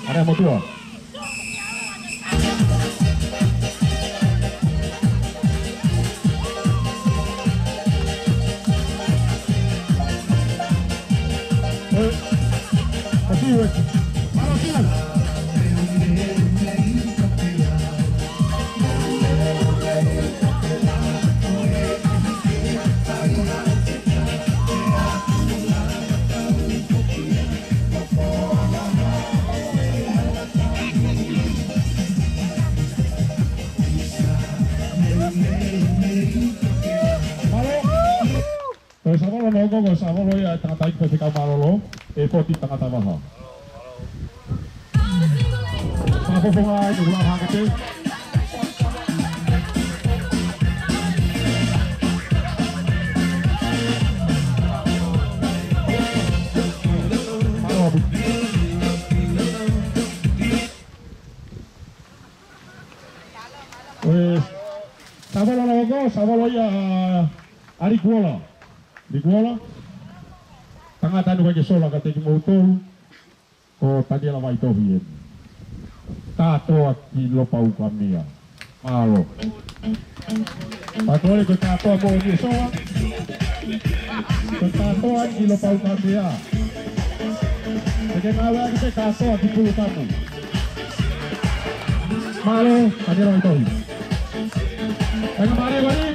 Ada yang mau tua? Kasih, weh. Mana sinan? Sama lo logo go sama lo ya tengah tarik pasti kau malo lo di tengah tengah ho. Apa pengai di luar hang kecil. Sama lo logo sama lo ya ari kuala. Di kuala tengah tanu kaya sola kata di motor ko tadi lah mai tohien tato kilo pau kami ya malo patole ko tato mo di sola ko tato kilo pau kami ya jadi mawa kita tato di puluh kamu malo tadi lah mai tohien ay mare bani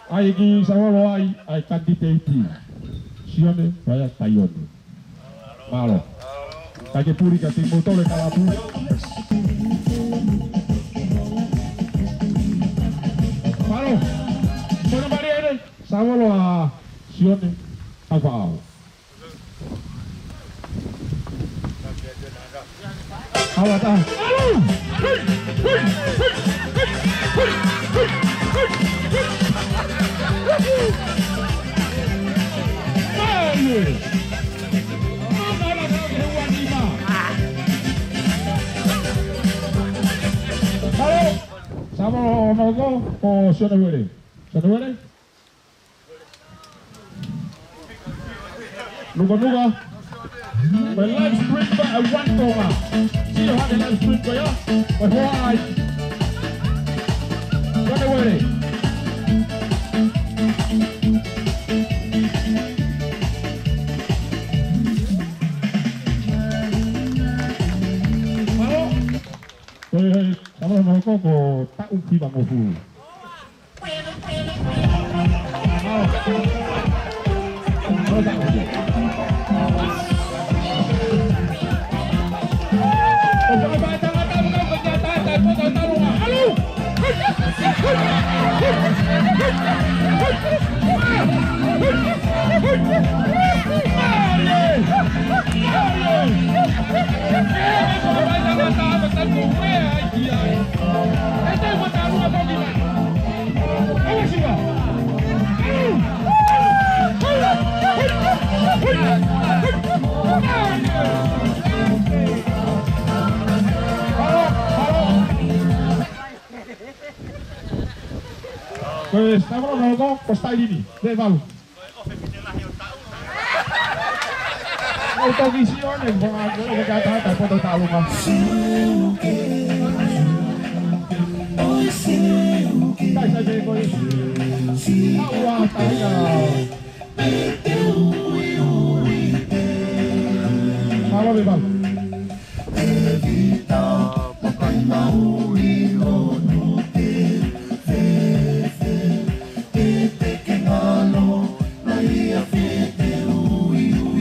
ay gi sama lo ay kandidati sione vaya tayone malo kage puri ka timo tole kalapu malo kono mari ene sama lo sione avao awata halo, sama nogo o siapa wele? Siapa wele? Nuga. Well, let's sprint by a one tonga. See how the let's sprint by ya? But why? Siapa wele? Kalau mau kok tak uji bang Ofu. Pues estamos luego postal ini, levalo. Autovisión en Bongo que kata foto talu mas. Dai saja koi. Awak tanya. Halo bebal.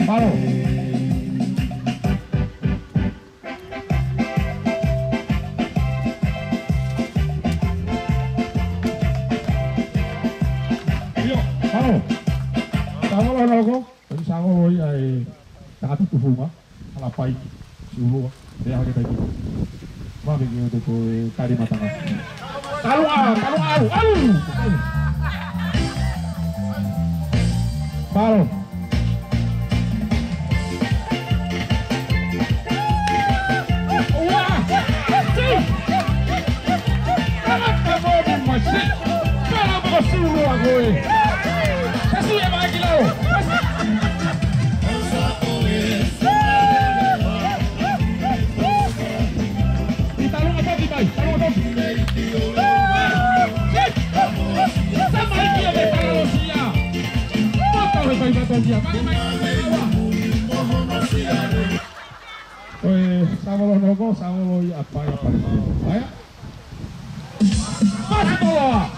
Halo. Halo. Sama lo logo, tadi sama lo ay takatu kufunga, alapai suhu, dia kita itu. Mami gitu tuh tadi mata kan. Kalau Halo. Wah, kamu di masjid, kalau bersuruh aku. Kasih ya bagi lo. dia. Sama logo, sama lo apa ya Pak? Ayo. Masuk bola.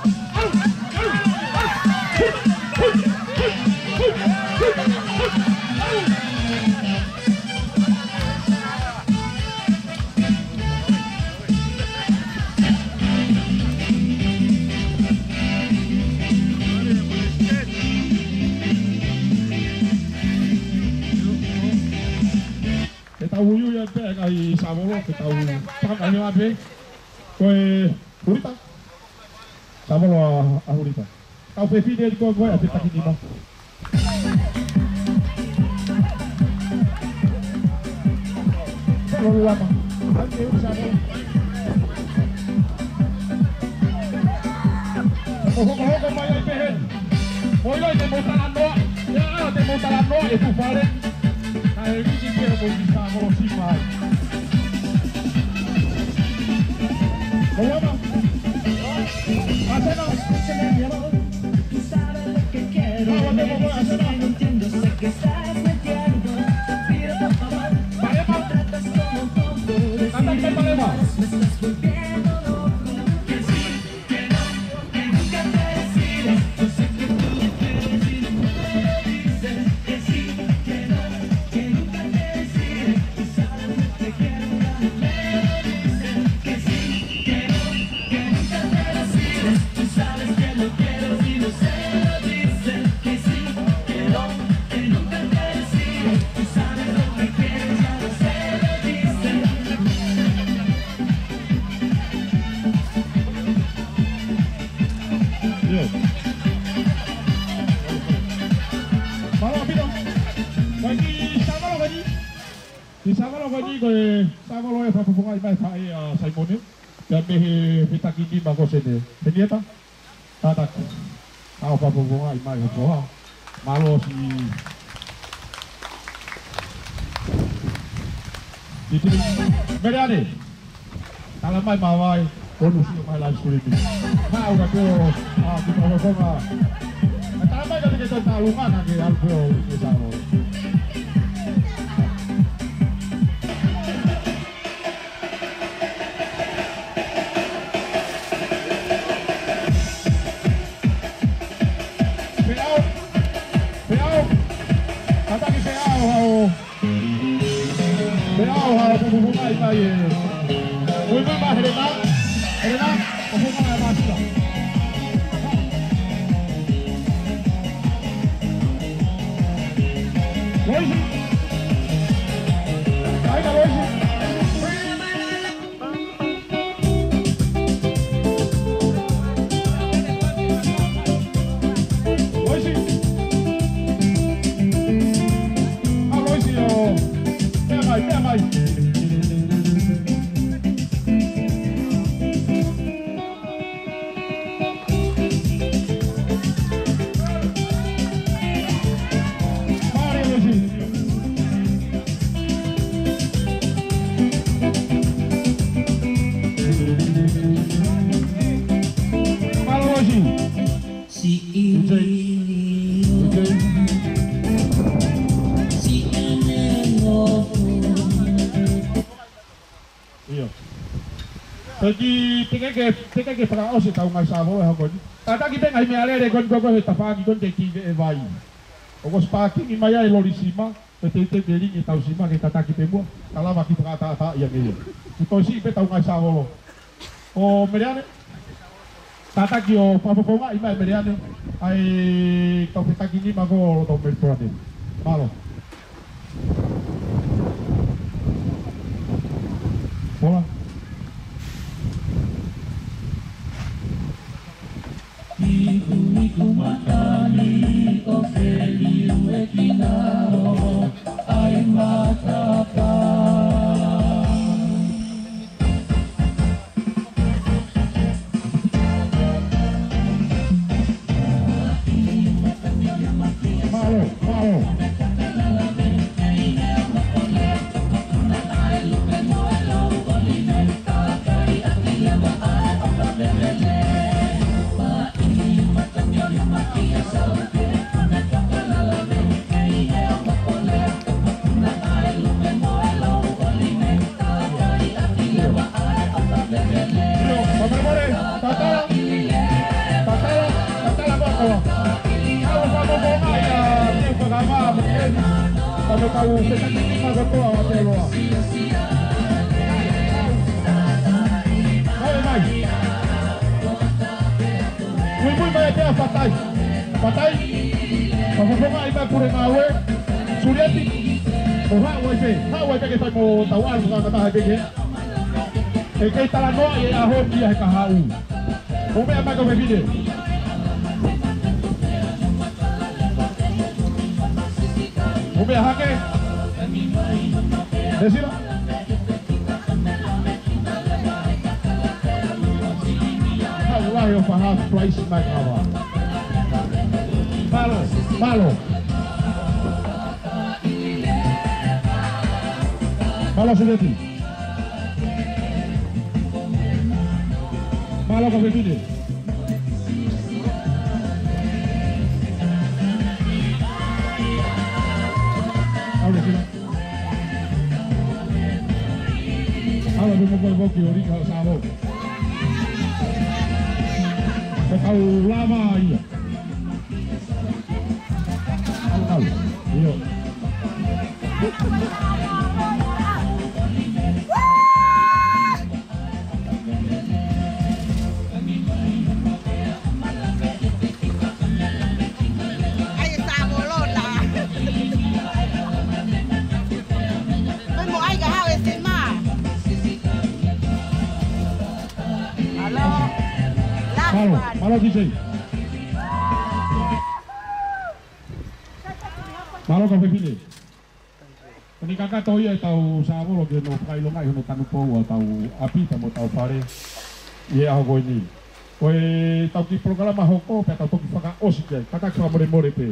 Kita uyu ya teh kai Sabolo kita uyu. Pak ani abe. Koe Hurita. Sabolo Hurita. Kau pe video ko koe abe tak ini bang. Sabolo apa? Ante Sabolo. Ojo maya pehen. Moilo te montaran no. Ya te montaran no e tu fare. Aí ele inteiro vou deixar a bola assim vai. Vamos. Hacelo. Tú sabes lo que quiero. No entiendo, sé que estás metiendo. Pido por favor. Me tratas como un tonto. Me estás volviendo loco. Que sí, que no, que nunca te decides. Yo sé que tú me quieres y no me dices. Que sí, que no. Sabolo e fafufunga i mai fai a Saimone ya me fitakini magosene tenieta tatak au fafufunga i mai ho malo si itu merane kalau mai mawai bonus mai la suri ni mau ga to di fafufunga kalau mai ga kita talungan ke alpo di Sabolo. Bububunga ibai. Muy más Helena, bububunga más. Loisi. Ahí está Loisi. Loisi. Ah, Loisi, vea mais. Jadi tinggal ke Farao si tahu ngai Sabolo ha kon. Tata kita ngai meale re kon ko tafagi kon te ki vai. Ogos paki ni maya elorisima, te beli ni tahu sima kita tata kita buat. Kala maki ta ya ni. Ito si pe tahu ngai Sabolo. O meriane. Tata ki o papoponga ima meriane. Ai tau kita kini mago to pertuade. Malo. Bola. Iku matani ofeli uekinao ai matapa. Malo. kau setan ini mah kau apa lo? Hai mai. Mui mai dia patai. Patai. Papa iba kurang awe. Suriati. Oha wai pe kita mau tawar bukan kata haji ke. Kai talano ye ahon dia ka hau. Ome apa kau begini? Ome hake. Desilo. Allah yo faham price magawa. Malo. Malo Suriati. Malo kau begini. Kalau bimukul boki ori kalau sabo. Kau lama iya. Kau iyo. Malo DJ. Malo kau begini. Penikaka tahu ya tahu sama lo geno kai lo ngai hono tanu po tahu api tamu tahu pare. Ye aku ini. Koi tahu ki program mahoko pe tahu ki faka osike kata kau more pe.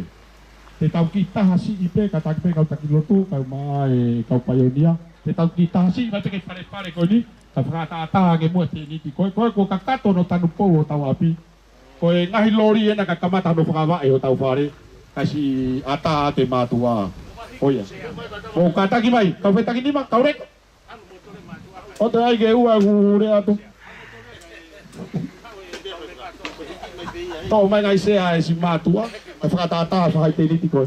Te tahu kita hasi ipe kata pe kau tak lotu kau mai kau payonia. Te tahu kita hasi baca ke pare kau ni. Tapi kata ke muat ini koi ko kakato no tanu po tahu api. Koi ngahi lori ena kakamata no fakawa e tahu pare. Kasi ata te matua. Oh ya. Oh kata ki mai, kau feta kini mak kau rek. Oh tu ai geu aku re atu. Kau mai ngai se ai si matua, faka ata fa te ni tiko.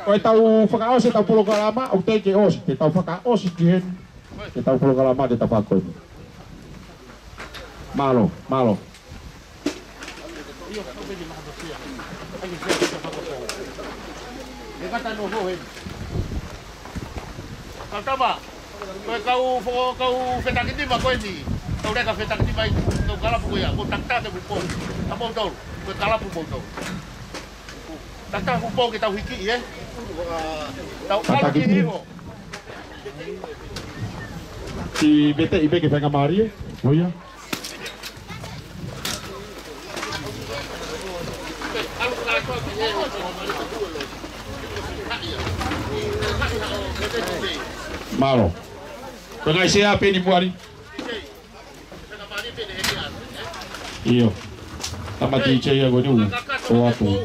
Kau tahu faka os tahu polo kalama, o te ke os, te tahu faka os ki hen. Te tahu polo kalama te tahu fako. Malo. Kata no ho hen. Kata ba? Kau feta kiti ba ko ni. Kau dah feta kiti ba kau kala pu ya. Kau takta te bupo. Amo tol. Kau kala pu bupo. Takta bupo kita wiki ye. Tau kala kiti ho. Si bete ibe ke fenga mari. Oh ya. Malo. Kau siya apa ni buari? Iyo. Tama DJ ya goni. Oh aku.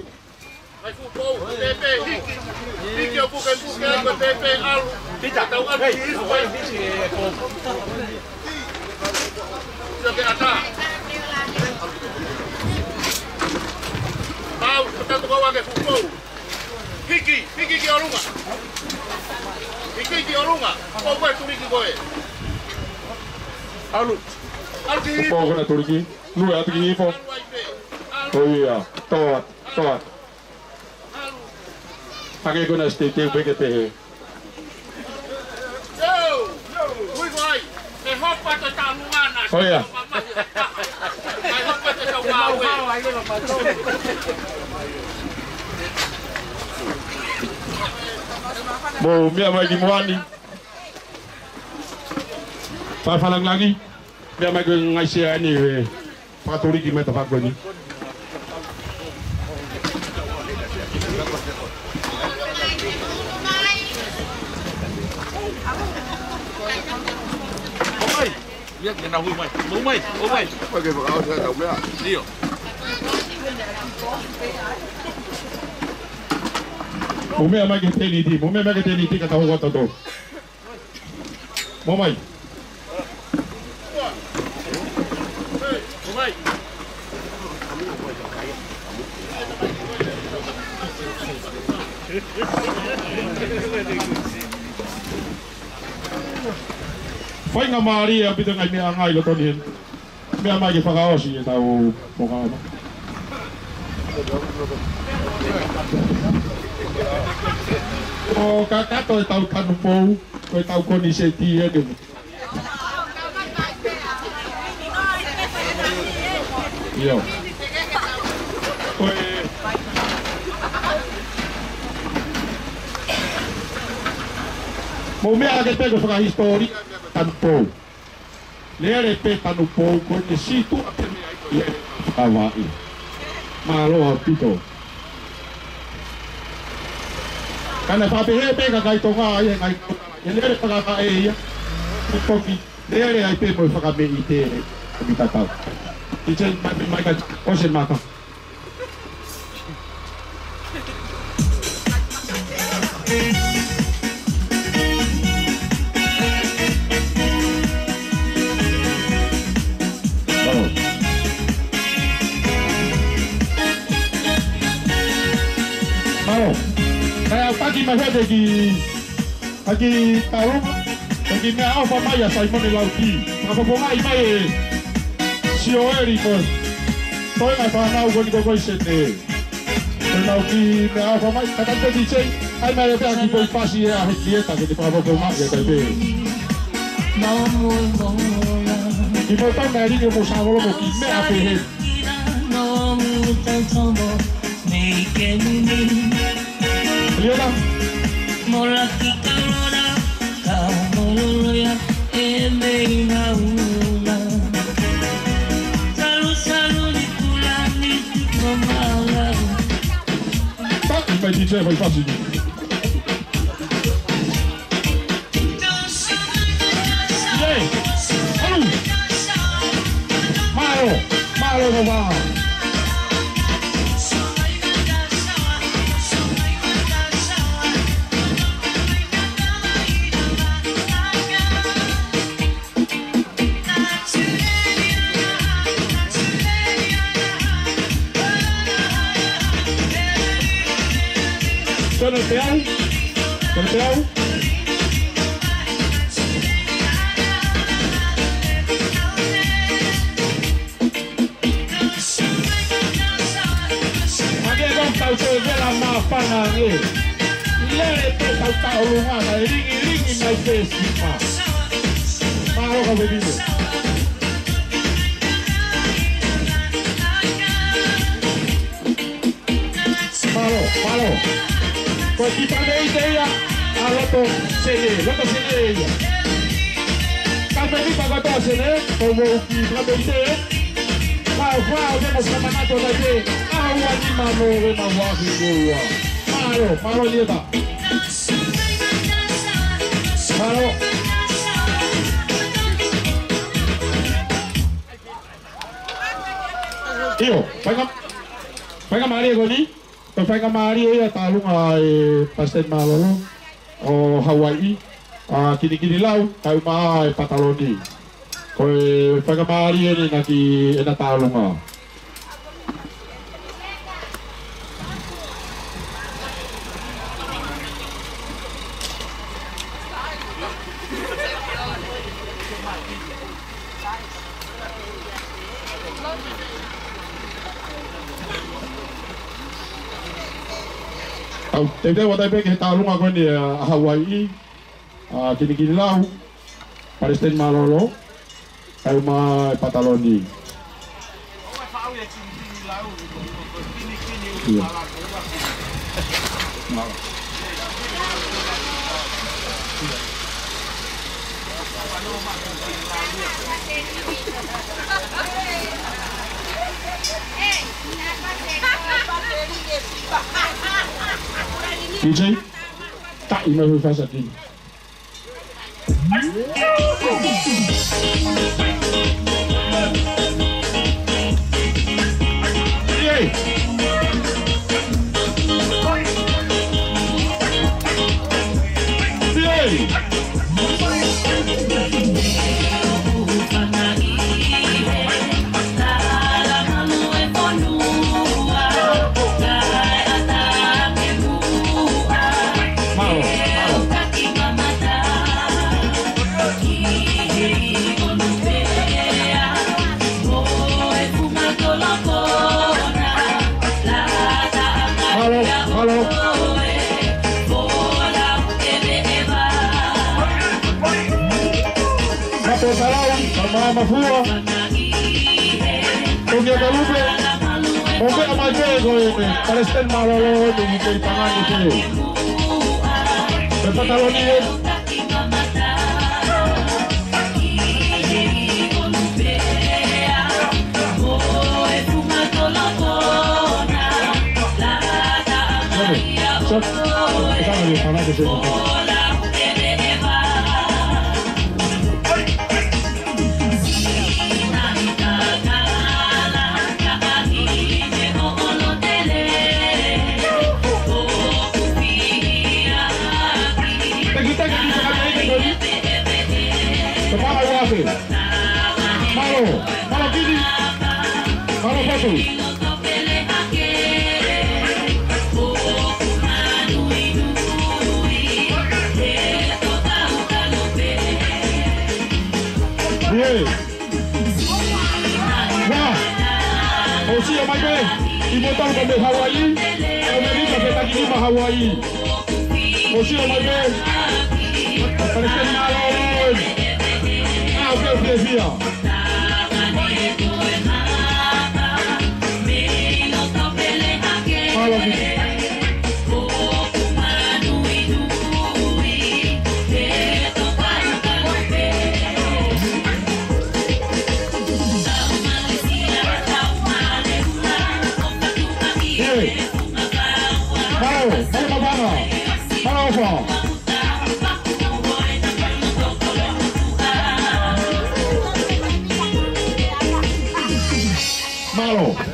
Hiki ki orunga. Hiki ki orunga. Kau buat turi ki koe. Alu ki. Kau kena turi ki. Lu ya turi ki. Oh iya. Toat. Pakai guna state PKT. Yo. Wui koi. Hop patut tangan. Oh iya. Hop patut tangan. Bo mia mai di muani. Falang lagi. Mia mai ngai sia ni. Paturi ki meta fak ni. Oi, lihat kena hui mai. Mau mai. Oh mai. Pakai bakal saya tahu ya. Dio. Mumia mai ke teni ti kata ho to. Momai. Momai. Fai nga Maria pito ngai mea ngai lo tonin. Mea mai ke whakaosi e tau pokama. O kakato e tau kanu pou, ko e tau koni se ti e ni. Yo. Mo mea ke pego whakahistori tanu pou. Lea re pe tanu pou ko ne situ a te mea i Hawaii. Maroa pito. Kana whapehe pe ka kai tonga ai e ngai. E lea re whakaka e ia. E toki. Lea re ai pe mo whakame i te e. Ko mi tatau. I te mai ka ose maka. Kaya pagi mahede ki tarunga ki mea alfa maya Simon Lauti kapopongai mai sioeri ko toi ngai whanau ko ni ko koi sete Lauti mea alfa mai kakante di sei ai mai e pea ki koi pasi e a hetieta ki te kapopongai e taipe ki mo tau mea ringe mo savolo mo ki mea pehe Lihat Mola kikalora kaumoloya emeinauna Salu nikulani komala Tak, vai DJ vai fácil. Ei, alô. Malo vovó. Golpeado. Aqui vamos estar o seu vela mais panane. Lere pe salta olumana, ringi mai pesima. Malo ka bebida. Malo. Con chi parla idea, a loto sene. Capo di pagato sene, come chi parla idea. Wow, abbiamo scamanato da te. Di manore ma guardi goa. Malo lieta. Malo. Io, paga Maria goni. Fai kamari e talunga e pastel malolo o Hawaii a kini lau tau mai e pataloni ko e fai kamari e naki e na talunga Tete watai pe ke talunga ko ni Hawaii a kini lau pastel malolo tau mai e pataloni DJ, tak ima hui fasa kini. Yay! Potalau, sama Mafua, Togia Galupe, Oke Amaje Goyene, Palestin Malolo di tangan itu. Berpatalonian. So, kita lagi sana di sini. Malo gini, malo satu. Wah, Osia Mike, Imotang Bambe Hawaii, Amerika kita gini mah Hawaii. Osia Mike, Palestin Malon. Via.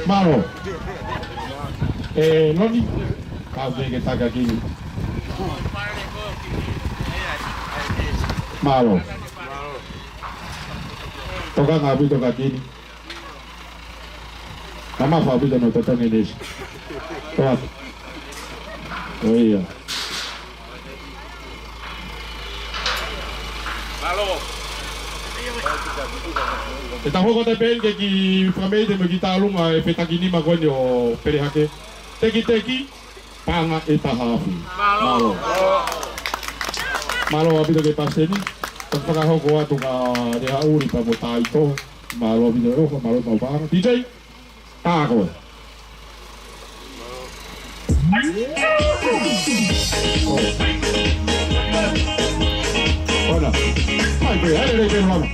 Malo. Noni, kau que está aquí. Malo. Toka ngabi toka kini. Nama Fabi dan nonton ini. Tuat. Oh iya. Malo. Kita hoko tepen ke ki famei de megita lunga e feta kini magonyo perehake. Teki panga eta hafi. Malo abito ke paseni. Tanpa hoko atu ka de hauri pa botai to. Malo abito ro malo mau bang. DJ. Tago. Hola. Ai, que vamos.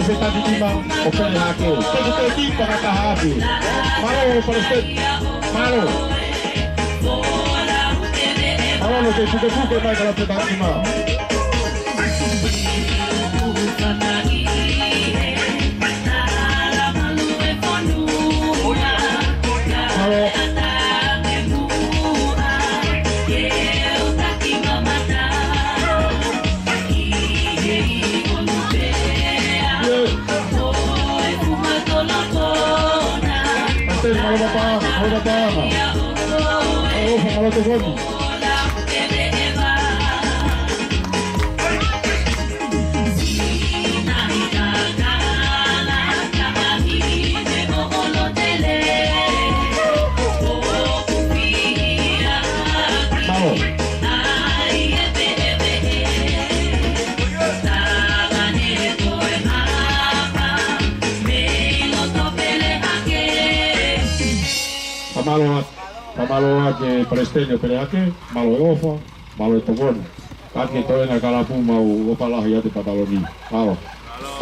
Kita di timang, oke lagi. Teki pengatah habis. Malo Palestin, malo. Malo lo que suka mai kalau kita timang. Malo. Malo tu gol. Malo que Palestina peleake, malo ofa, malo togon. Kaki toy na kalapu mau opalah ya di Pataloni. Malo.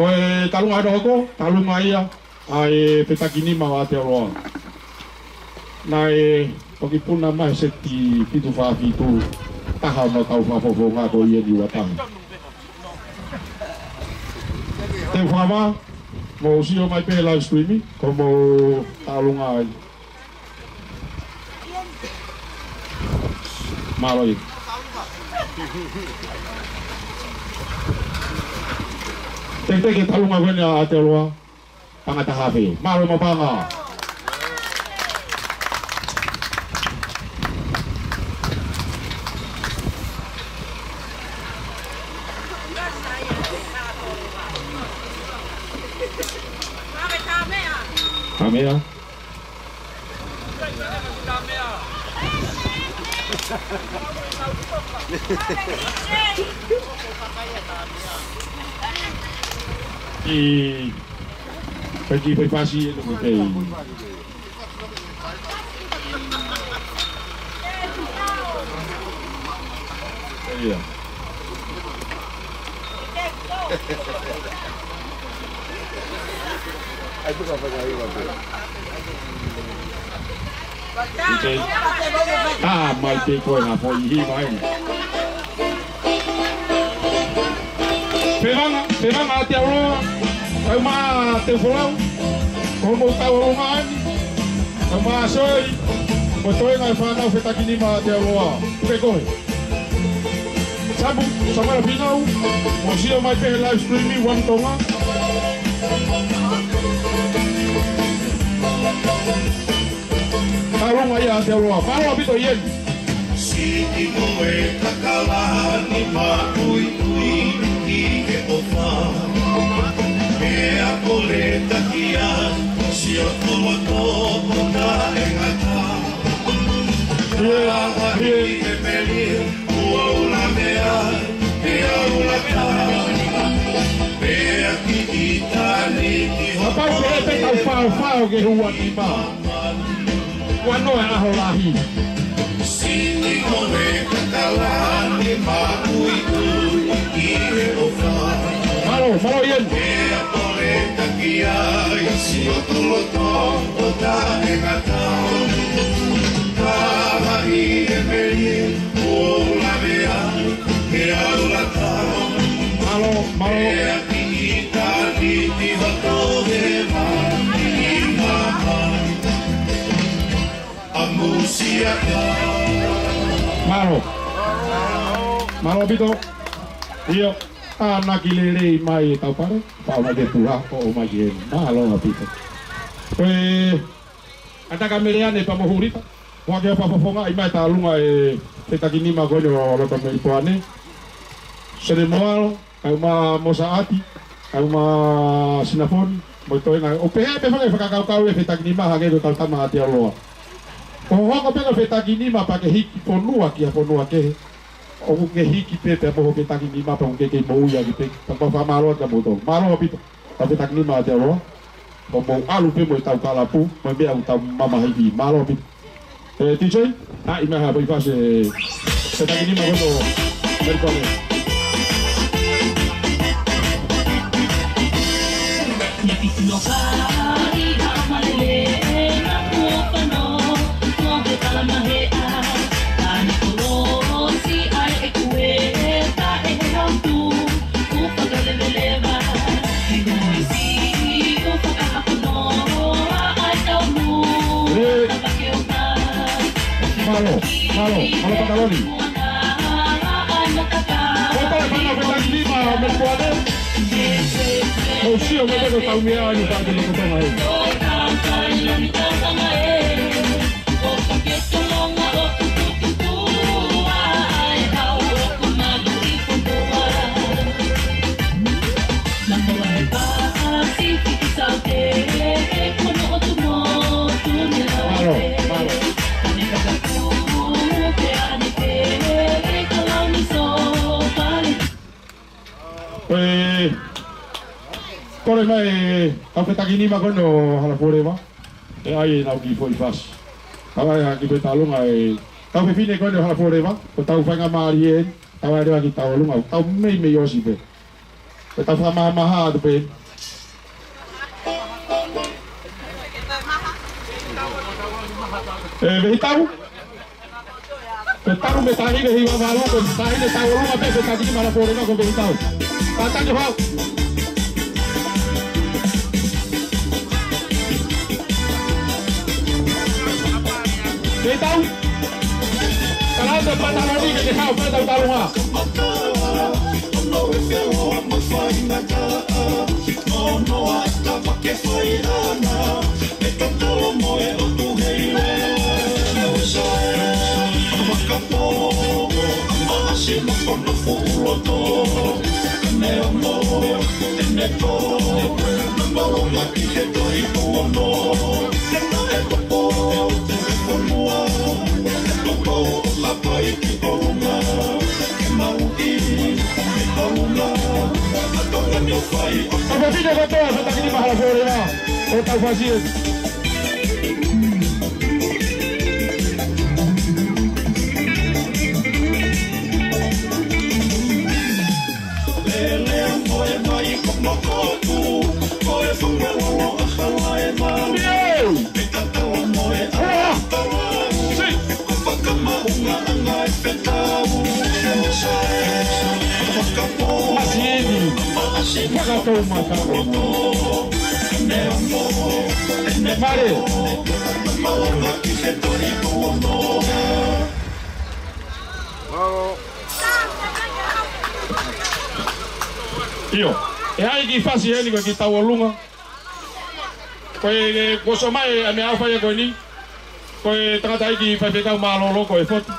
Toy talung ada hoko, talungaya, ai peta kini mau ate roa. Nai pagipun nama seti pitu fa pitu. Taha no tau fa fofo ngako ye di watang. Te fama mau sio mai pe live streaming como talung ay. Malo itu. Tek kita lu ngapain ya ate loa. pangatahape. Malo mabanga. Kami ya. Pergi privasi itu mungkin. Iya. Itu apa lagi waktu? Mai teko na po ihi mai. Perang ati aro. Ai ma te folau. Como tau mai. Ma soi. Botoi ngai fana feta kini ma te aro. Peko. Sabu sama pinau. Mosio mai pe live streaming wang tonga. Tarong ay ate aro. Paro bito yen. Siti koe kakalani makui-kui ike ofa. Mea kole takia sio tolo na engata. Ahari e meli ua ula mea mea ula ta. Mea ki itali ki Apa kore pe tau fao ke hua ni ma. Wano e aho lahi. Siti koe kakalani makui-kui ike ofa. Malo yen. Mea kole takia sio tolo na engata. Ahari e meli ua ula mea mea ula ta. Malo. Mea ki itali ti hoto he mani mama. Amusia ka. Malo bito. Iyo. Anak ilere mai tau pare. Pau mai de tuha ko mai yen. Malo bito. Anda kameriane pa mohurita. Wage pa fofonga imai ta lunga eta kini ma goyo lo ta mai poane. Seremoal au ma mosaati. Au ma sinafon. Moito nga. O pe pe fa kakau eta kini ma hage do tal tama ati aloa. O hoko pega feta kini ma pa ke hiki ponua ke o ke hiki pe po feta kini ma pa ke mo ya ki pe pa fa malo ka moto malo pito pa feta kini ma te ro o mo alu pe mo tau kala pu mo be au tau mama hivi malo pito TJ ima ha pa fase feta kini ma gono mercole Malo pantaloni. Opa le pana feta klima merkuade. O sio me devo tau mea ni pa de lo toma aí. Kore mai au feta kini ma kono hala fore ma. Ai na ki foi fas. Kala ya ki feta lunga tau fe fine kono hala fore ma. Ko tau fanga marien, tau ada ki tau lunga, tau me yosi pe. Ko tau fama maha de pe. Behitau. Petau me tahi de hiwa malu ko tahi de tau lunga pe feta kini hala fore ma ko behitau. Patang jo hau. Tahu? Kalau ada pandangan ini kita tahu pada tahu Apa video kau tahu saya tak kini mahal boleh lah. Kau tahu fasil. Mari. Iyo, hai ki fasi heli ko ki tawolunga. Ko somai ame alfa ya ko ni. Ko tanga ki fa ka malolo ko e foto.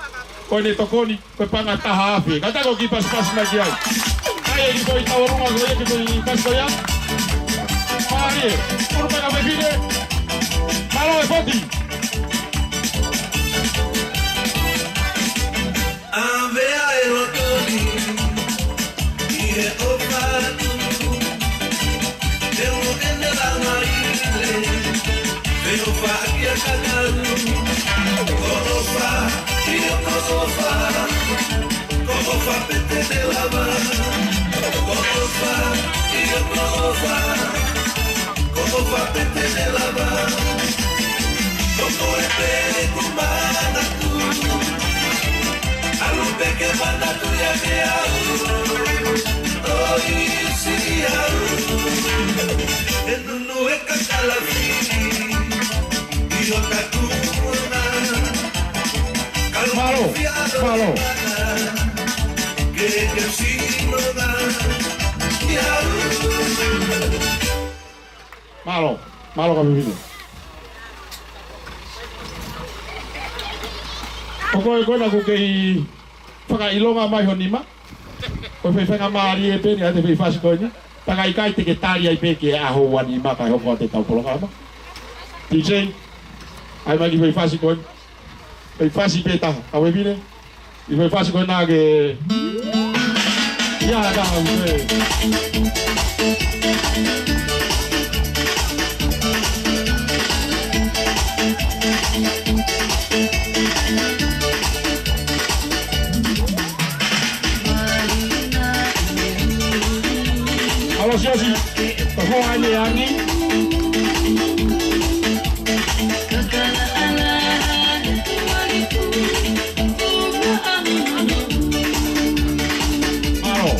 Ko ni tokoni ko panga tahafi. Kata ko ki pas magi ai. Hai ki ko tawolunga ko ki ko pas ko ya. Mari, por para me pide. Malo e foti. Ave ai rotoni. E o fato. Eu ende la maile. Veo fa que cagaru. Como fa pete de lava. Como fa pete de lava. Como e pele kumana tu. Alumbe que manda tu ya que oi si en no e cacalafi e o tacuna Malo. Que si no da Malo kami video. Ko na ko kei whakailonga mai honima. Ko whenga maari e pene a te whi ko ni. Panga i kai te ke tari ai peke aho wani ma kai hoko te tau polonga ama. DJ, ai magi whi ko ni. Whi peta, a webine. I whi ko na ke... Ia da uwe. Halo Siosi, kau ani ani. Malo.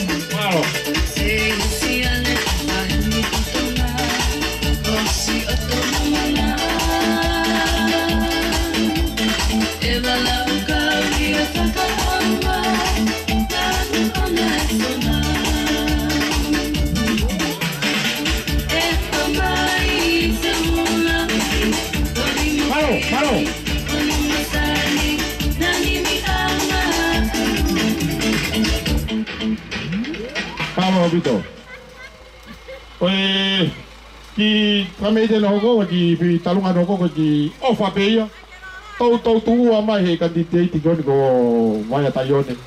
Vamos, Vito. Ki kami de no go ki talunga no go ki ofa peia. Tau tu mai he kandidate go mai tayone.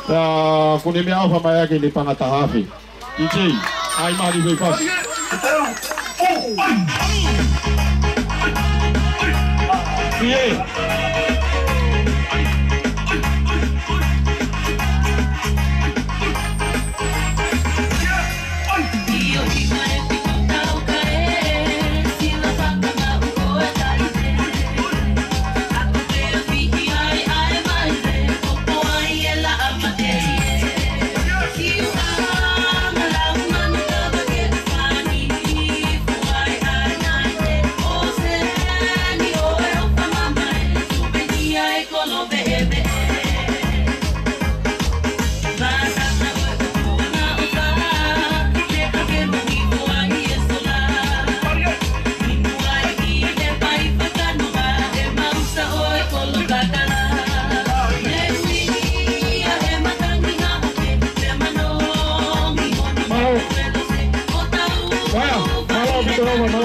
La kune me ofa mai ke ni panga tahafi. DJ, ai mari ve fas. Yeah.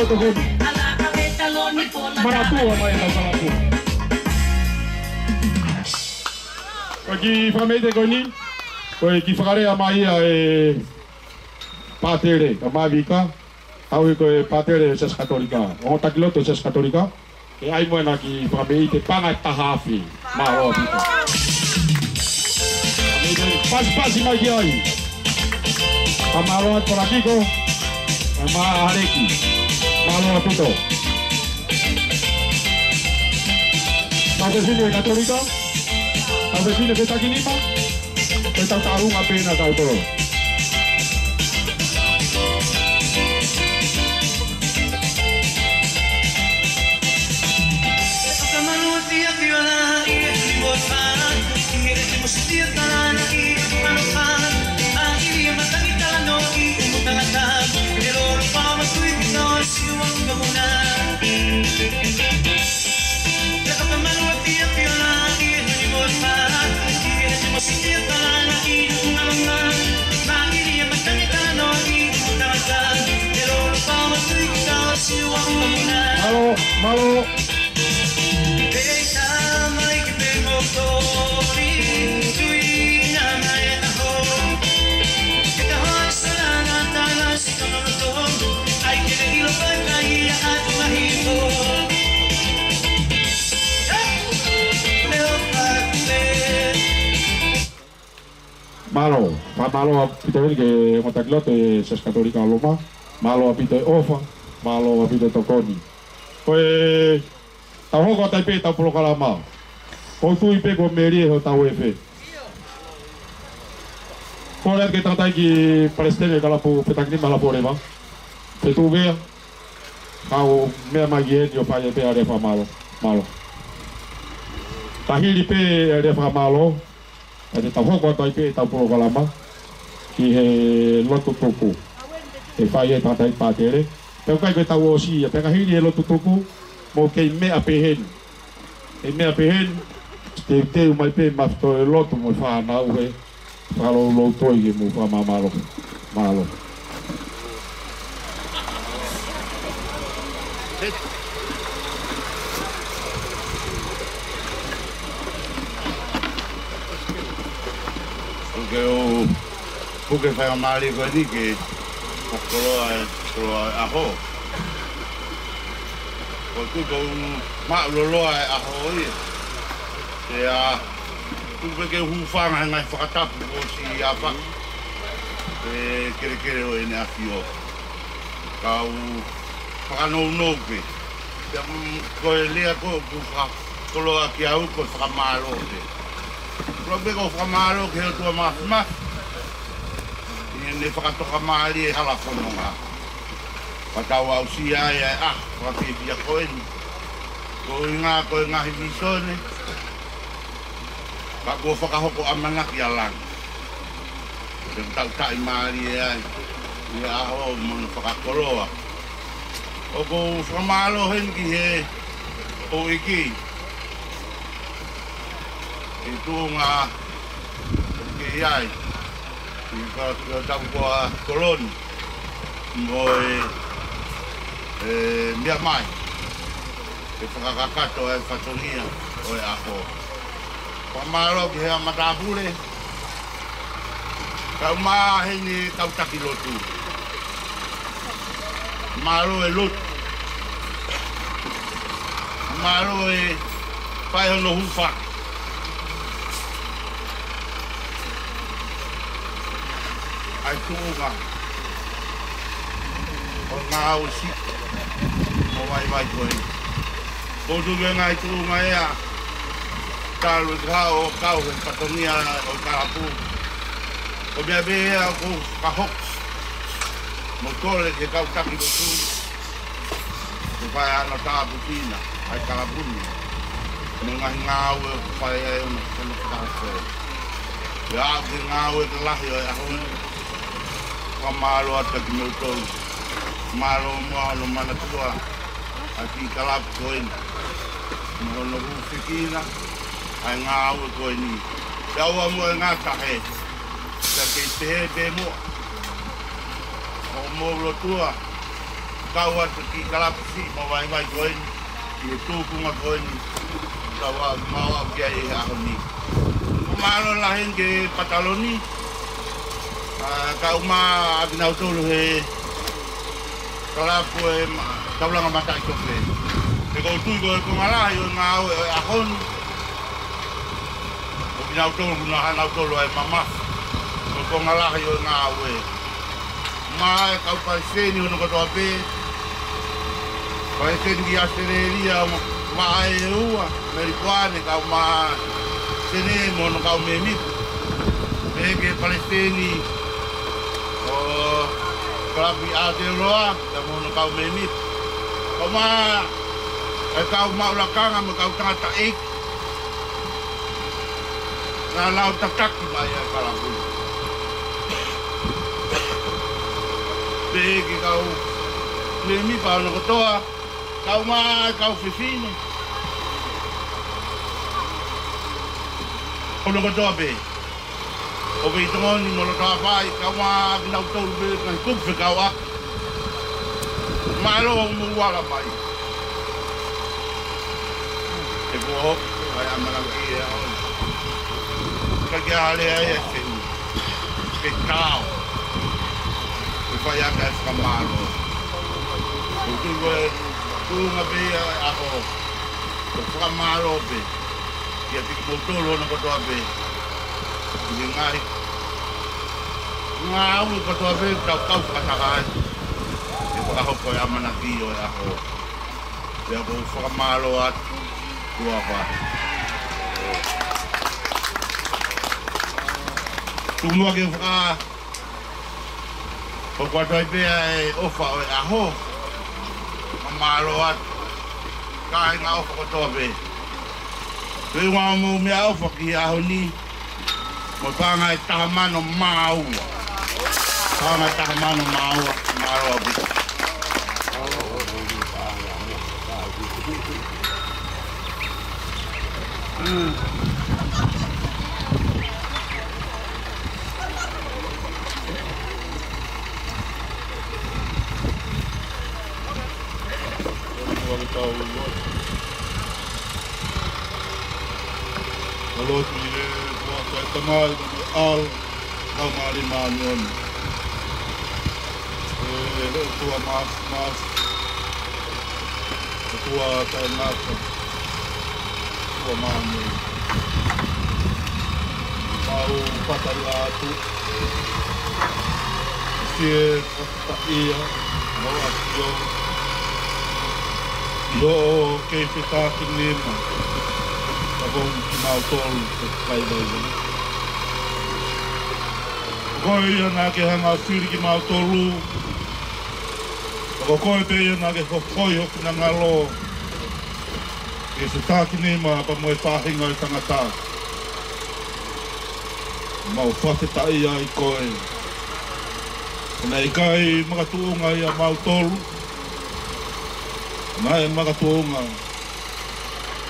to ko. Maratua mai tau kalapu. Ki whamete koe ni, koe ki whakarea mai e pātere, ka mawika, au e koe pātere e Sesa Katolika, o takiloto e Sesa Katolika, e ai moena ki whamete panga e tahawhi, mā roa pita. Pasi mai ki ai, ka mā roa korakiko, ka mā hareki, mā roa pito. Ka vecino e Katolika, ka vecino e Takinima, e tau tarunga pena tau toro. Malo, malo. Malo, malo apito ini ke motaklot e Sesa Katolika Loma, malo apito ofa, malo apito tokoni. Koe tau hoko taipe tau pulo kalama. Ko tu ipe ko meri ho tau efe. Ko le ke tratai ki palestine kalapu petakni malapore ba. Te tu vea. Kau mea magien yo pa pe arefa malo, malo. Tahiri pe arefa malo. Ada tau hoko taipe tau pulo kalama. Ki he lotu tuku. E fai e tratai patere. Pau kai ko tau osi, pe ka hiri e lotu tuku. Mo kei mea pehen. E mea pehen, te mai pe mafto e lotu mo whanau he. Whalo lo toi mo wha malo. Malo. Porque fai o mali ko ni ke koloa aho. Ko tu ko ma loloa aho i. E a tu ke hu fanga ngai whakatapu ko si afa. E kere o ene afio. Kau whakanau nope. Ko e lea ko koloa ki au ko whakamaro te. Probe ko whakamaro ke o tua mafima. Ne whakatoka maari e hala whanonga. Patau au si ai e whakipia koen. Ko i ngā hivisone. Ka ko whakahoko amanga ki alang. Te tau tai maari e ai. I aho mona whakakoroa. O ko whamalo hen ki he o iki. E tū ngā ki ai. Ka tau koa koloni mo mea mai e whakakakato e whatongia o e aho. Whamaro ki hea matapure kau maa heni kau taki lotu. Maro e lotu. Maro e whai hono hufa. Ai tūnga o ngā au si o vai koe. Ko tuke ngai tūnga ea tālu ka o kau e patongia o karapu. O mea bea ko kahok mo tole ke kau taki do tū. Ko whai ana tāpu tina ai karapuni. Mo ngahi ngāu e whai e ono kākoe. E au ke ngāu e ke lahi o e ahoni. Malo ata ki meu tau. Malo moalo mana tua. Aki kalapu koen. Mohono huwhikina. Ai ngā aue koe ni. Te aua mua ngā tahe. Te kei te he pe mua. O mōlo tua. kau atu ki kalapisi mawai mai koin i tukunga koin tawa mawa kia i ahoni kumalo lahin ke pataloni kau ma aginau tolu he kalapu e taulanga mata i koke te kou tui koe kongala i o ngā au e ahon o kinau tolu kuna hanau tolu e mamaf o kongala i o ngā au e mai kau paiseni ono katoa pe paiseni ki Australia mai e ua Merikuane kau ma sene mono kau me miku peke Palestini o Kalapi Aotearoa ta mono kau me miku kau ma e kau maulakanga me kau tangata eik na lau tataki mai e Kalapu peke kau lemi pa no kotoa kau ma kau fifine ono kotoa pe o be tongoni mo lo ta pai kau ma na tau be na kup fe kau ak malo mo wala mai e bo hop ai amana ki e on ka ga ale ai e tau Faya ka famalo. Tu nga be ako. Famalo be. Kia tik motolo na ko be. Ni ngai. Ngau ko be kau patakan. E ko ako ko amana ki o ako. Ya ko famalo at tua pa. Tu mo ke fa o quando ai be ofa o aho mamalo at kai nga ofa ko tobe tu wa mo me ofa ki aho ni mo panga e tahamano mau panga tahamano mau malo bi Kalau tu dia buat saya temal al kau mari manion. Tua mas tua tanah tua manion. Mau patala tu. Tak iya mau aku do ke kita kini abong kinautol kay bayo koi na ke hanga siri ki mautolu koi pe na ke koi hok na ngalo ke se ta kini ma pa mo pa hinga tangata mau fate ta ia I koi na ikai makatuunga ia mautolu Nai makatuunga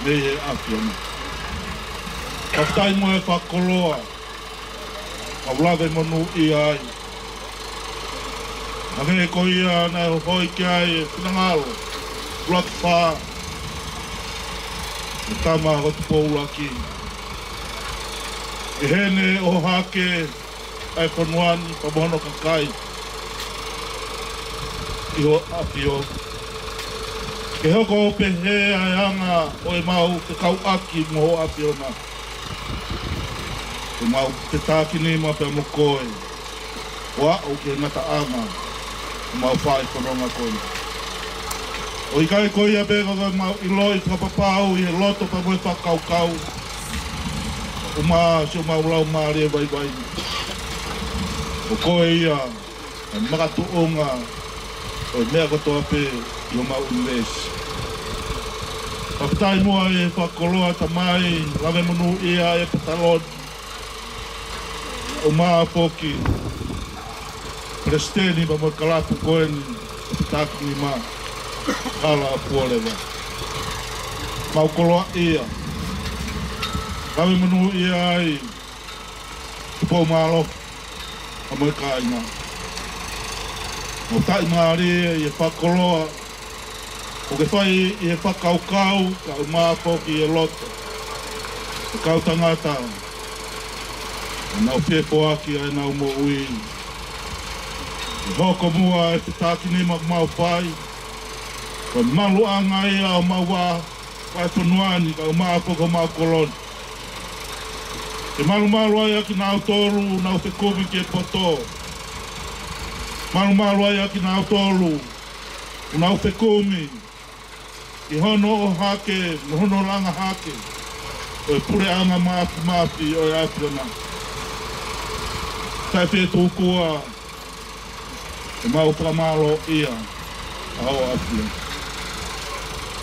Nei e afiona Kaftai mo e whakoloa Kaulawe monu I ai Nake ko ia nai hoi ki ai Pinangalo Luat wha Tama hotu poulaki I hene o hake Ai ponuani Pamohono kakai I ho afio Ke hoko pe he anga o e mau te kau aki mo api ona. Ke mau te tāki ni ma pe mokoe. Wa o ke ngata anga. Ke mau whae koronga kone. O I kai koe a bega ka mau I loi whapapau I he loto pa moe whakau kau. O maa si o mau lau maare vai vai. O koe ia. An makatu onga. O mea kotoa pe I o mau unlesi. Papatai mua e whakoloa tamai, lawe munu ia e patalon. O maa poki, presteni pa mo kalapu koen, pataki ni maa, kala a puolewa. Mau koloa ia, lawe munu ia ai, tupo malo, a mo kai maa. O tai maare e whakoloa. O ke whai e whakaukau ka umāpo ki e loto. E kau tangata. Nau whepo aki ai nau mo ui. E hoko mua e pitaki ni mau whai. Ko malu anga ia o mau wā. Wai punuani ka umāpo ka mau koloni. E malu ai aki nau toru, nau te kovi ki e poto. Malu ai aki nau toru, nau te komi. I hono o hake, hono langa hake. O e pure anga maafi o e apiona. Tai whe tūkua, e mau pramalo ia, ao apia.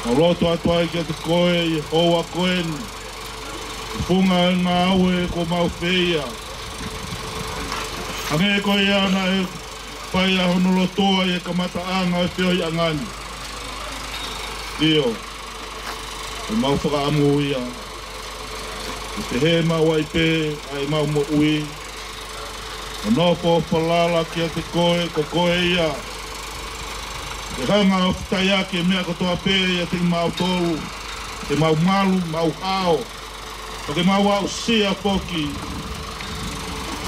O loto atu ai kia te koe, i hoa koeni. I funga e ngā aue ko mau whia. Ange e koe ana e pai a hono lotoa i e kamata anga e whio i angani. Dio, e mau whakaamu ia. I te he mau ai pē, ai mau mo ui. O nōko whalala kia te koe, ko koe ia. E hanga o whitai ake mea katoa pē ia te mau tolu. Te mau malu, mau hao. O ke mau au sia poki.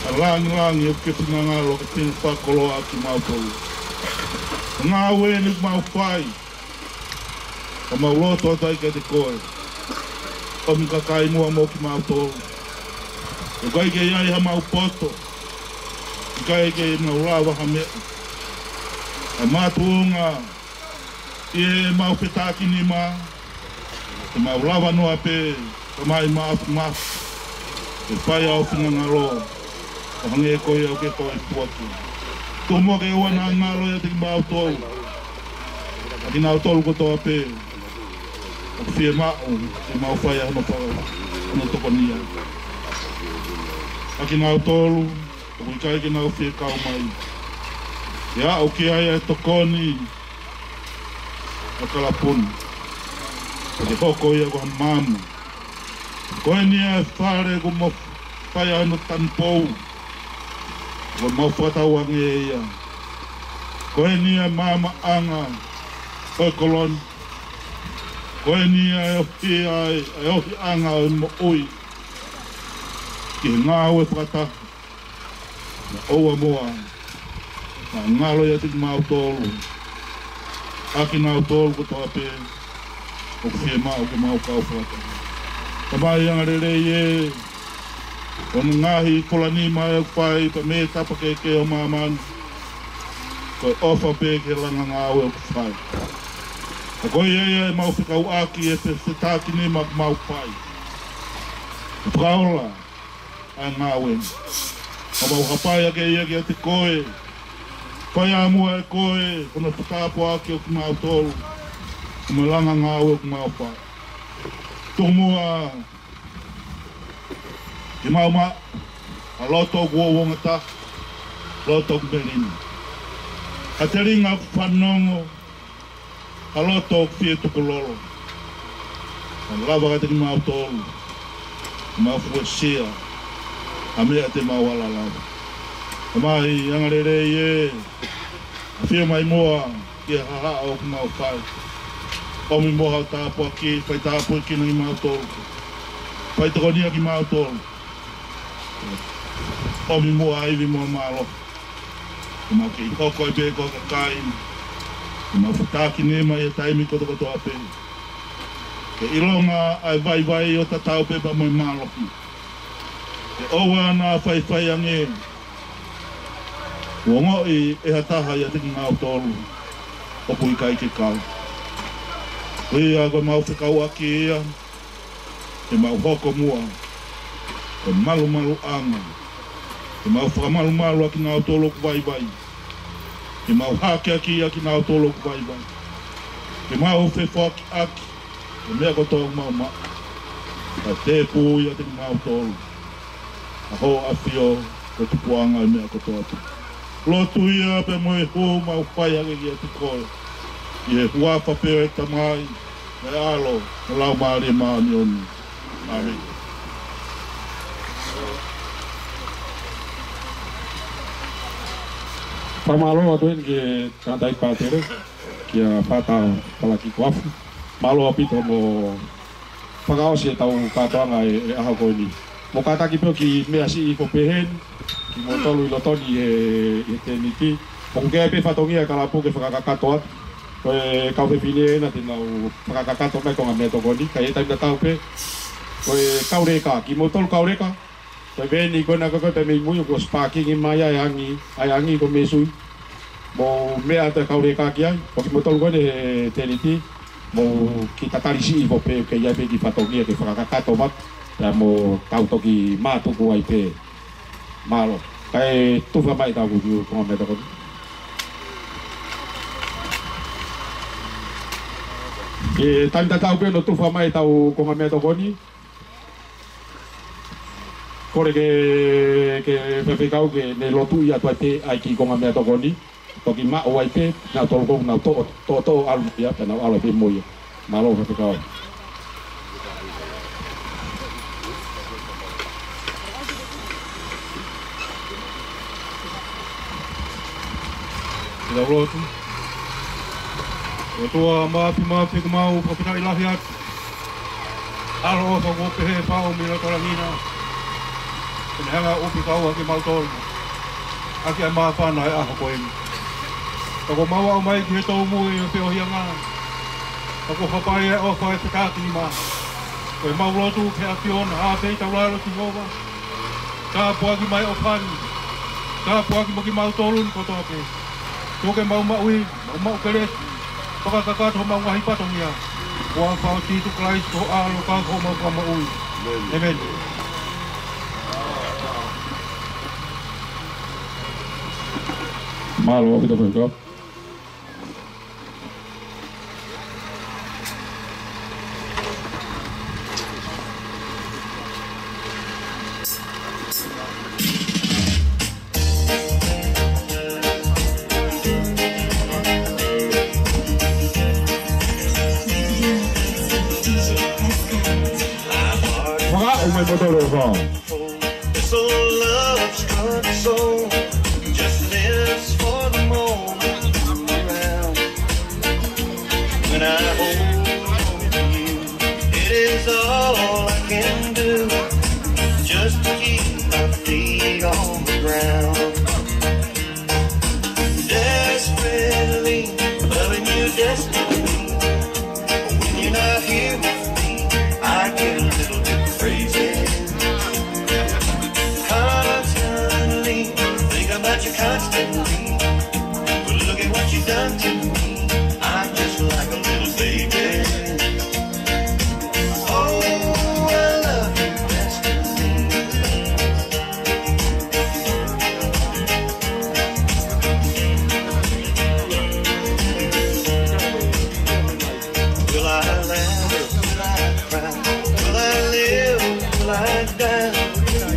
A langi o ke whinangalo ke tinu whakoloa ki mau tolu. Ngā wēni mau whai. Ka mau loto atai kia te koe. O mi kakai mua mo ki mau tolu. O kai ke iai ha mau poto. I kai ke mau rawa ha mea. A mātuunga. I e mau petaki ni mā. E mau rawa noa pē. Ka mai maafu. E whai au whina ngaro. Ka hange e koe au ke koe puatu. Tō mua ke ua nā ngaro ia te ki mau tolu. A ki nau tolu ko toa pē. O whie mao, e mau whai a hono toko nia. A ki nau tolu, o kui kai ki nau whie kau mai. Ia, o ki ai e tokoni, a kalapuni. O ke hoko ia ko han mamu. Koe nia e whare ko mo whai a hono tanpou. Ko mau whatau ange e ia. Koe nia mama anga, koe koloni. Koe nia e ohi ai, e ohi anga o mo ui. Ki ngā ue whakatahu. Na oua moa. Na ngalo ia tiki mau tolu. Aki nau tolu ko toa pē. O whie mau ke mau kau whakatahu. Tamai anga rere ie. O na ngahi kolani mai au whai pa me tapa ke o mamani. Koe ofa pē ke langa ngā ue o whai. A koe ia e mau whikau aki e te tāki ni mau whai. E whakaola a ngā weni. A mau hapai ake ia ki a te koe. Whai a mua e koe, kona whakaapo aki o ki mau tolu. Kuma langa ngā ue o ki mau whai. Tō mua ki mau ma a loto kua wongata, loto kumerini. A te ringa whanongo, a loto whie tukulolo. A lava ka te ki mau tolu. Mau fue sia. A mea te mau ala lava. A mai angarere ie. A whie mai moa ki a haha o ki mau whai. O mi moha tāpua ki, whai tāpua ki na ki mau tolu. Whai tokonia ki mau tolu. O mi moa aivi moa malo. Ki mau ki hoko e beko ka kai. Ki mau whataki nema e taimi koto koto a pēni. Ke ilonga ai vai o tatau pepa moi maloki. Ke owa nā whai ange. Wongo i e hataha i a tiki ngāo tolu. O pui kai ke kau. Hui a koe mau whikau aki ia. Ke mau hoko mua. Ke malu anga. Ke mau whakamalu aki ngāo tolu ku vai. Ke mau hake aki aki ngāo tolu ku vai. Ke mau whewha aki. Ke mea kotoa mau ma. A te pūi a te ngāo tolu. A ho a whio ko tupuanga e mea kotoa tu. Lotu ia pe moe hō mau whai ake ki a te koe. I e huapa peo e tamai. Me alo, me lau maari e maani oni. Amen. Pamalo atu ke kantai patere kia pata palaki kuafu. Malo apito mo pagao si tau katoanga e aha ko ni. Mo kata ki ki me asi ko pehen ki mo tolu lotoni e teniti. Kung kaya pe fatongia kalapu ke fakakakato at ko kau pe pine na tinau fakakakato mai ko ngameto ko ni kaya tayo tau pe ko kaureka ki mo tolu kaureka. Ko veni ko na ko pe me muyo ko sparking maya ayangi ko mesui. Mo me ata kaureka ki ai ko ki mo tolu ko ne teniti. Mo kita tarisi ibo pe ke ya pe ki fatongia ke fakakakato mat ya mo kau toki matu ko ai pe malo kai tufa mai tau ko ngameto ko. E tanta tau pe no tufa mai tau ko ngameto ko ni. Kore ke pepe kau ke ne lotu ia tu te ai ki ko ngameto ko ni. Toki ma o ai pe na tol ko na to alu ia pe na alu pe moia. Malo pepe kau. Ila lotu. O toa maapi ka mau papina ilahi at. Alo sa ko pehe pao mila torangina. Pinahanga upi kau haki mau tol. Aki ai maafana e aha ko emi. Tako maua o mai ki he tau mui o peo hianga. Tako hapai e o whae te kāti ni maa. Koe mau lotu ke a piona a pei tau laro ki ngova. Ka puaki mai o pani. Ka puaki mo ki mau tolun ko toa pe. Toke mau maui, mau keresi. Pakakakat ho mga hipatong niya. Huwag pa Tito Christ ho alo kag ho mga maui. Amen. Malo kita berdoa. This old love-struck soul just lives for the moment I'm around. When I hold you, it is all I can do just to keep my feet on the ground. Desperately loving you desperately, but when you're not here with me, I get a little bit crazy. Constantly, but look at what you've done to me. I'm just like a little baby. Oh, I love you desperately. Will I laugh? Will I cry? Will I live? Will I die?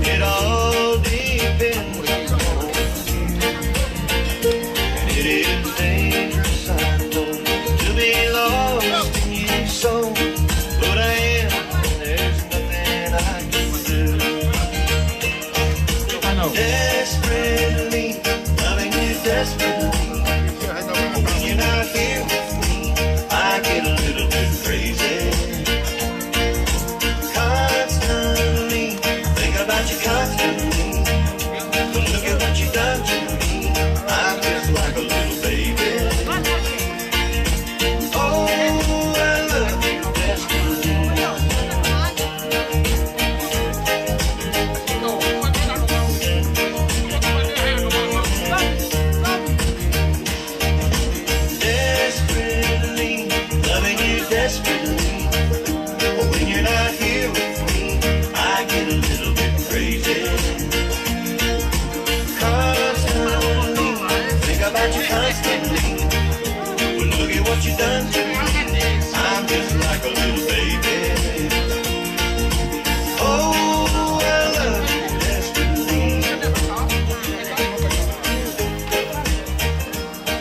It all depends. It is dangerous, I know, to be lost in you so, but I am, and there's nothing I can do. Desperately, loving you desperately, but when you're not here with me, I get a little bit crazy. Constantly, think about you constantly, but look at what you've done to me. I'm just like a little baby. Oh, I love you desperately. Desperately, loving you desperately, but when you're not here with me, I get a little bit crazy. Constantly, think about you constantly, but look at what you've done to me. I'm just like a little baby. Oh, I love you desperately.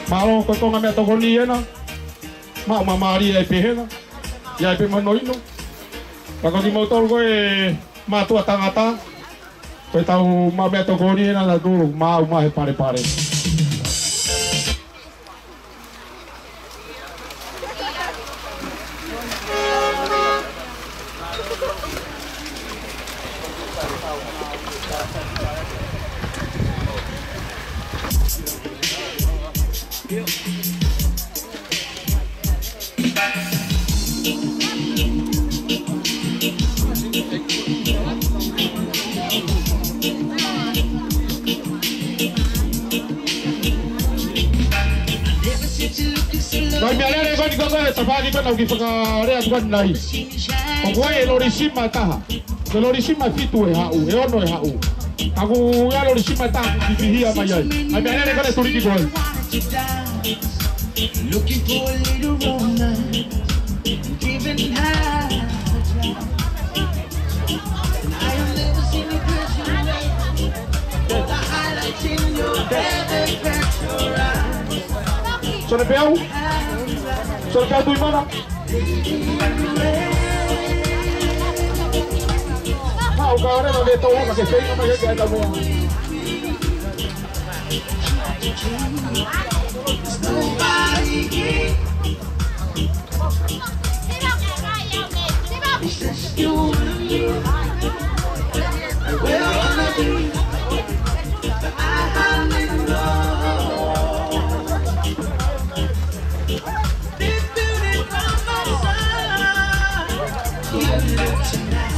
Malo ko ko ngameto ko ni na. Ma mamari ai pe na. Ya pe manoino. Pag di motor ko matu atangata. Ko tau mameto ko ni na dulu mau mai pare-pare. Noi mi alere con di cosa tabagi con lagi pagarea tuan nai. Pokoknya lorisim mata. Lorisim fitu hau, ono hau. Aku ya lorisim mata di pihia mayai. Ai mi alere con turi di gol. Looking for a little romance, giving high. And I have never seen a person like the highlights in your head catch your eyes. Sono piau? Sono piau di mana? Mau kau ada nak tahu nak kesini nama dia kita tahu. Nobody here. It's just you and me. Where I wanna be. I'm in love. This beauty from my side. You look tonight.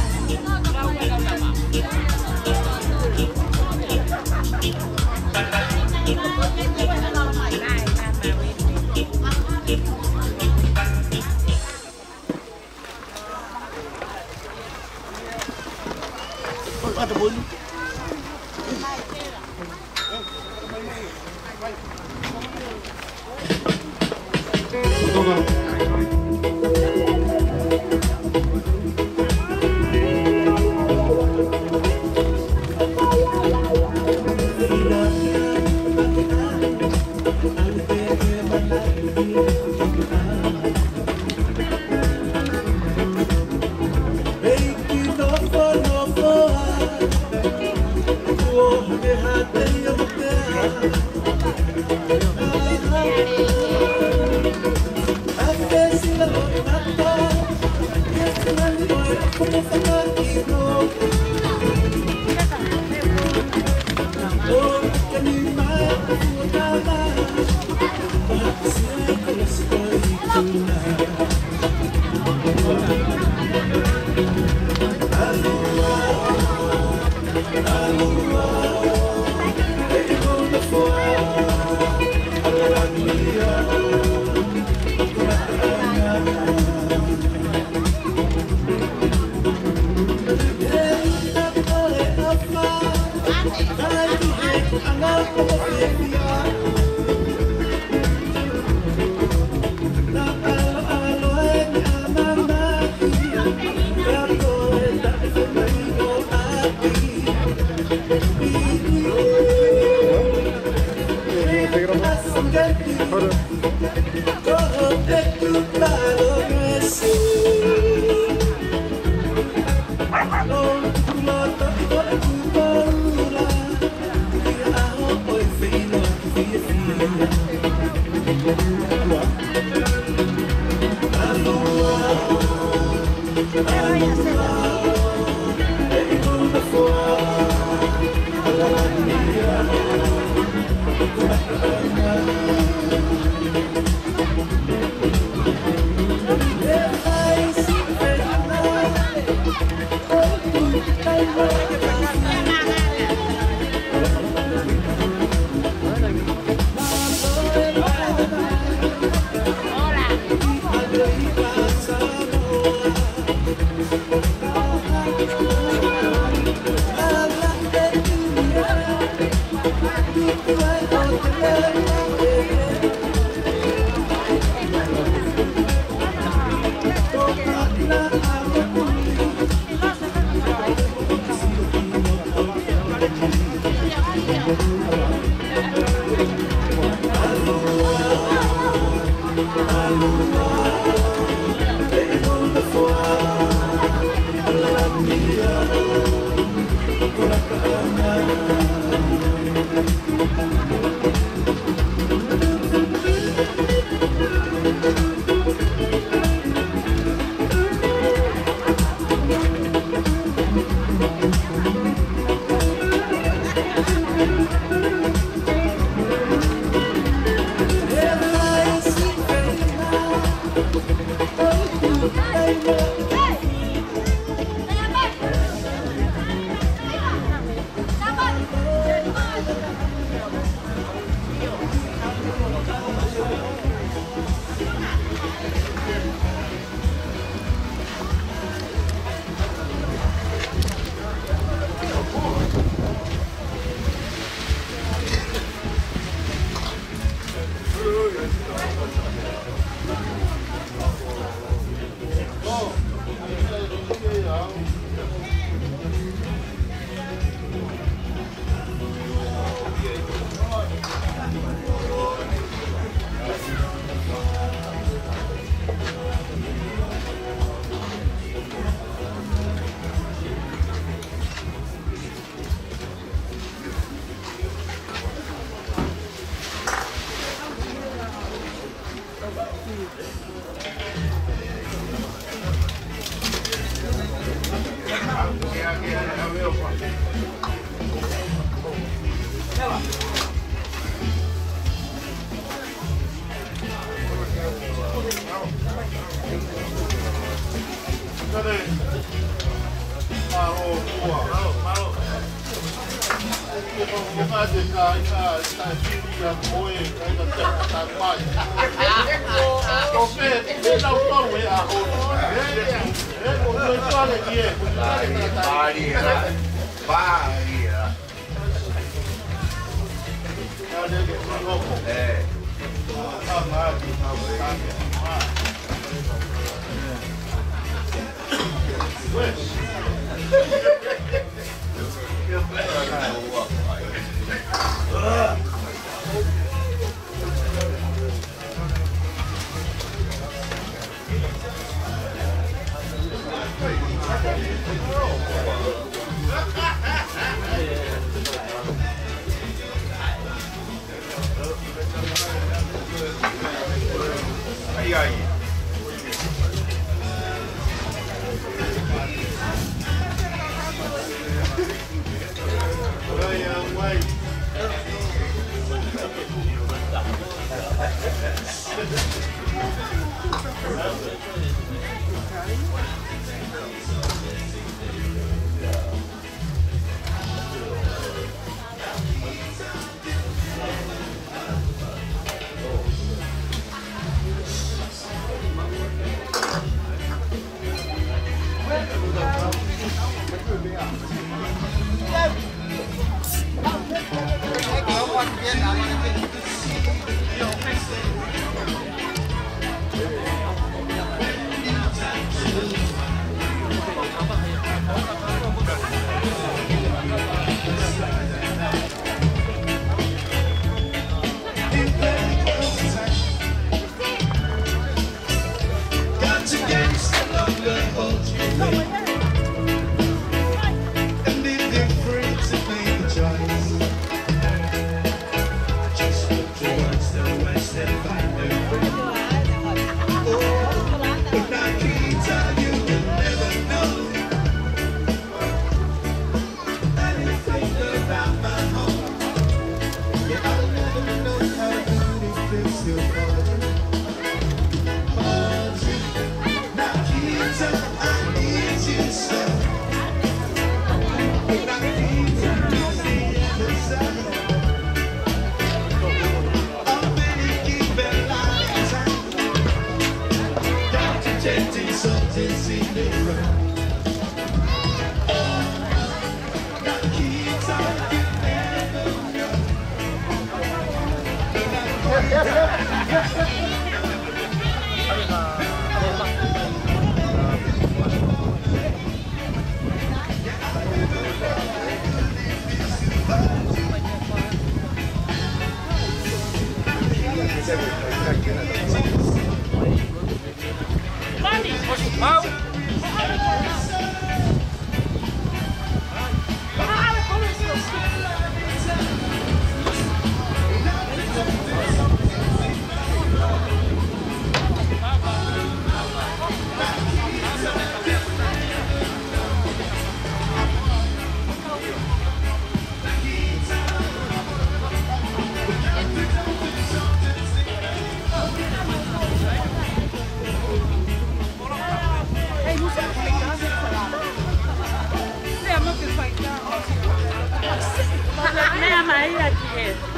mai aquí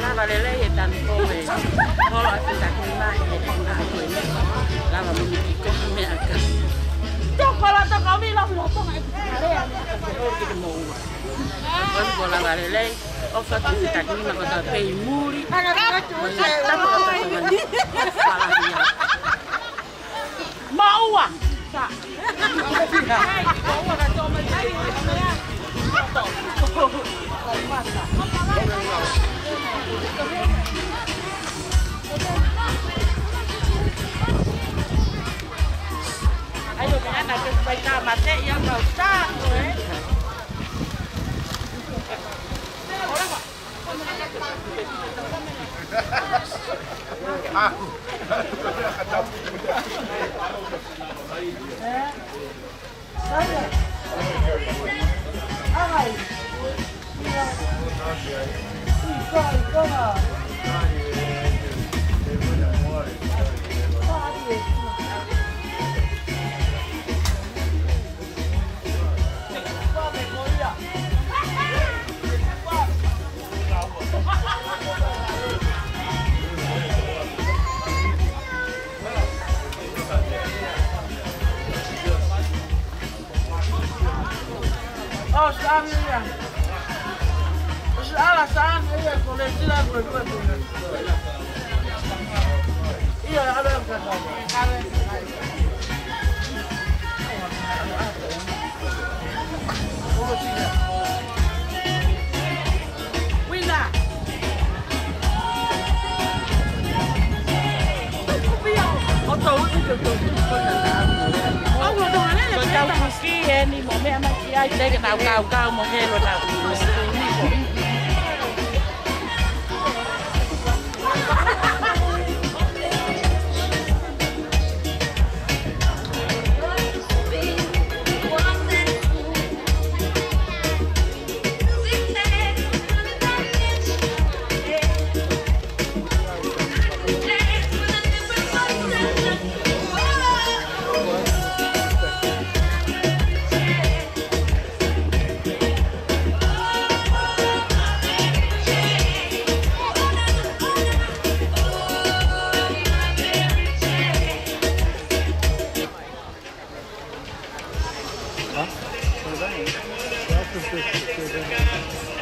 lava lele e tan poe. Holo asa ki mai e na koe. Lava mi ki ko me aka. Tokola to kami la lo to ngai area ni ko ki mo. Ko lava lele o fa ki ta ki ma ko ta pe muri. Ana ka tu se. Maua. Sa. Ai, maua ka to mai ai. Ayo kaya kita mati yang nggak usah, Oh, sabi niya. Kasi alasan niya kung sila berbuat. Iya, ada yang kata. Wina. Oto itu tu. Oh, ngomongane le tau kuski ni mo me ama ki ai le na ka mo helo na. Tudo bem?